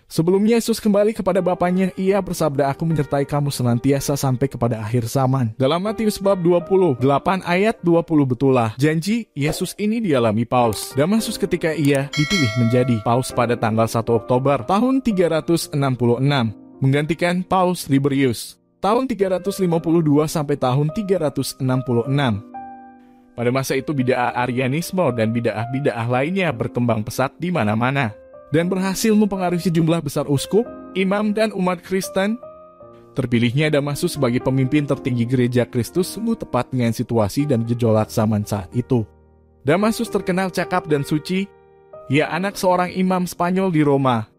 Sebelum Yesus kembali kepada Bapaknya, ia bersabda, "Aku menyertai kamu senantiasa sampai kepada akhir zaman." Dalam Matius bab 28 ayat 20 betulah janji Yesus ini dialami Paus Damasus ketika ia dipilih menjadi Paus pada tanggal 1 Oktober tahun 366, menggantikan Paus Liberius tahun 352 sampai tahun 366. Pada masa itu bid'ah Arianisme dan bid'ah lainnya berkembang pesat di mana-mana dan berhasil mempengaruhi sejumlah besar uskup, imam, dan umat Kristen. Terpilihnya Damasus sebagai pemimpin tertinggi gereja Kristus sungguh tepat dengan situasi dan gejolak zaman saat itu. Damasus terkenal cakap dan suci. Ia anak seorang imam Spanyol di Roma.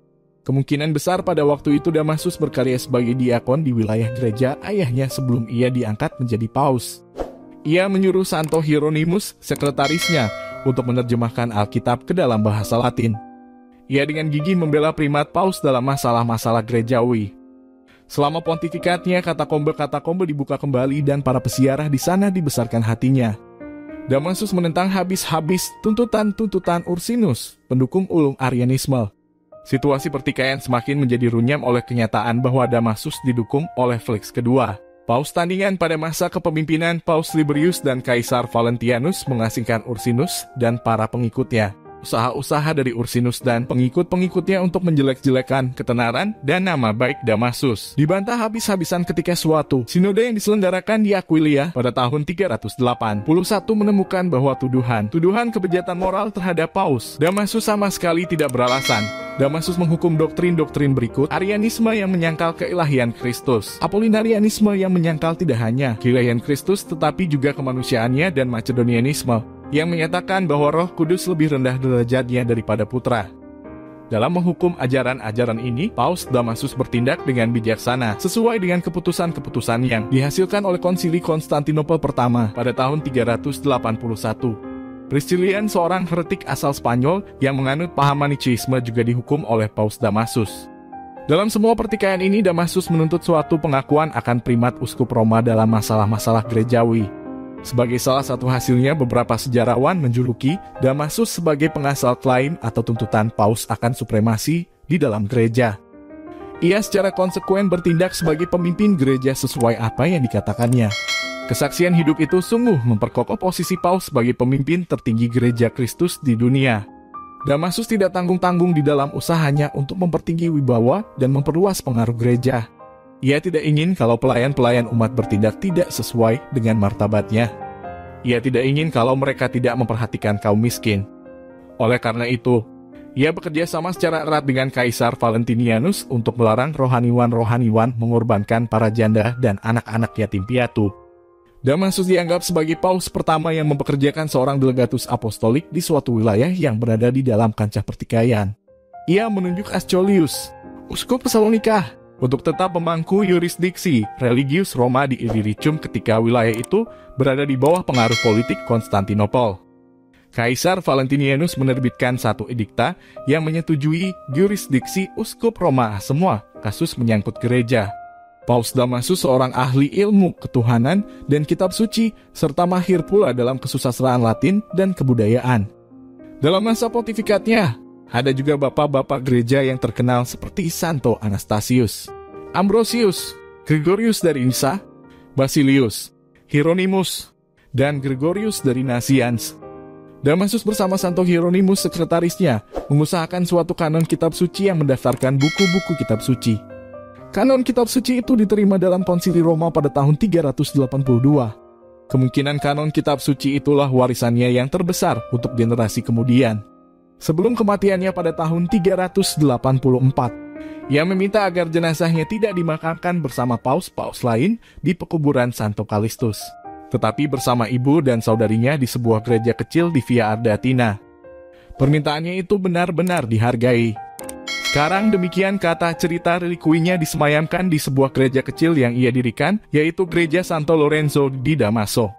Kemungkinan besar pada waktu itu Damasus berkarya sebagai diakon di wilayah gereja ayahnya sebelum ia diangkat menjadi paus. Ia menyuruh Santo Hieronymus, sekretarisnya, untuk menerjemahkan Alkitab ke dalam bahasa Latin. Ia dengan gigih membela primat paus dalam masalah-masalah gerejawi. Selama pontifikatnya, katakombe dibuka kembali dan para pesiarah di sana dibesarkan hatinya. Damasus menentang habis-habis tuntutan Ursinus, pendukung ulung Arianisme. Situasi pertikaian semakin menjadi runyam oleh kenyataan bahwa Damasus didukung oleh Felix II. Paus tandingan pada masa kepemimpinan Paus Liberius dan Kaisar Valentianus mengasingkan Ursinus dan para pengikutnya. Usaha-usaha dari Ursinus dan pengikut-pengikutnya untuk menjelek-jelekan ketenaran dan nama baik Damasus dibantah habis-habisan ketika suatu sinode yang diselenggarakan di Aquileia pada tahun 381 menemukan bahwa tuduhan kebejatan moral terhadap Paus Damasus sama sekali tidak beralasan. Damasus menghukum doktrin-doktrin berikut: Arianisme yang menyangkal keilahian Kristus, Apolinarianisme yang menyangkal tidak hanya keilahian Kristus tetapi juga kemanusiaannya, dan Macedonianisme yang menyatakan bahwa Roh Kudus lebih rendah derajatnya daripada putra. Dalam menghukum ajaran-ajaran ini, Paus Damasus bertindak dengan bijaksana sesuai dengan keputusan-keputusan yang dihasilkan oleh Konsili Konstantinopel pertama pada tahun 381. Priscillian, seorang heretik asal Spanyol yang menganut paham Manicheisme, juga dihukum oleh Paus Damasus. Dalam semua pertikaian ini, Damasus menuntut suatu pengakuan akan primat uskup Roma dalam masalah-masalah gerejawi. Sebagai salah satu hasilnya, beberapa sejarawan menjuluki Damasus sebagai pengasal klaim atau tuntutan Paus akan supremasi di dalam gereja. Ia secara konsekuen bertindak sebagai pemimpin gereja sesuai apa yang dikatakannya. Kesaksian hidup itu sungguh memperkokoh posisi Paus sebagai pemimpin tertinggi gereja Kristus di dunia. Damasus tidak tanggung-tanggung di dalam usahanya untuk mempertinggi wibawa dan memperluas pengaruh gereja. Ia tidak ingin kalau pelayan-pelayan umat bertindak tidak sesuai dengan martabatnya. Ia tidak ingin kalau mereka tidak memperhatikan kaum miskin. Oleh karena itu, ia bekerja sama secara erat dengan Kaisar Valentinianus untuk melarang rohaniwan-rohaniwan mengorbankan para janda dan anak-anak yatim piatu. Damasus dianggap sebagai paus pertama yang mempekerjakan seorang delegatus apostolik di suatu wilayah yang berada di dalam kancah pertikaian. Ia menunjuk Ascholius, uskup Tesalonika, untuk tetap memangku yurisdiksi religius Roma di Illyricum ketika wilayah itu berada di bawah pengaruh politik Konstantinopel. Kaisar Valentinianus menerbitkan satu edikta yang menyetujui yurisdiksi uskup Roma semua kasus menyangkut gereja. Paus Damasus seorang ahli ilmu ketuhanan dan kitab suci, serta mahir pula dalam kesusastraan Latin dan kebudayaan. Dalam masa pontifikatnya, ada juga bapak-bapak gereja yang terkenal seperti Santo Anastasius, Ambrosius, Gregorius dari Nyssa, Basilius, Hieronymus, dan Gregorius dari Nazianz. Damasus bersama Santo Hieronymus, sekretarisnya, mengusahakan suatu kanon kitab suci yang mendaftarkan buku-buku kitab suci. Kanon kitab suci itu diterima dalam Konsili Roma pada tahun 382. Kemungkinan kanon kitab suci itulah warisannya yang terbesar untuk generasi kemudian. Sebelum kematiannya pada tahun 384, ia meminta agar jenazahnya tidak dimakamkan bersama paus-paus lain di pekuburan Santo Callistus, tetapi bersama ibu dan saudarinya di sebuah gereja kecil di Via Ardatina. Permintaannya itu benar-benar dihargai. Sekarang demikian kata cerita relikuinya disemayamkan di sebuah gereja kecil yang ia dirikan, yaitu Gereja Santo Lorenzo di Damaso.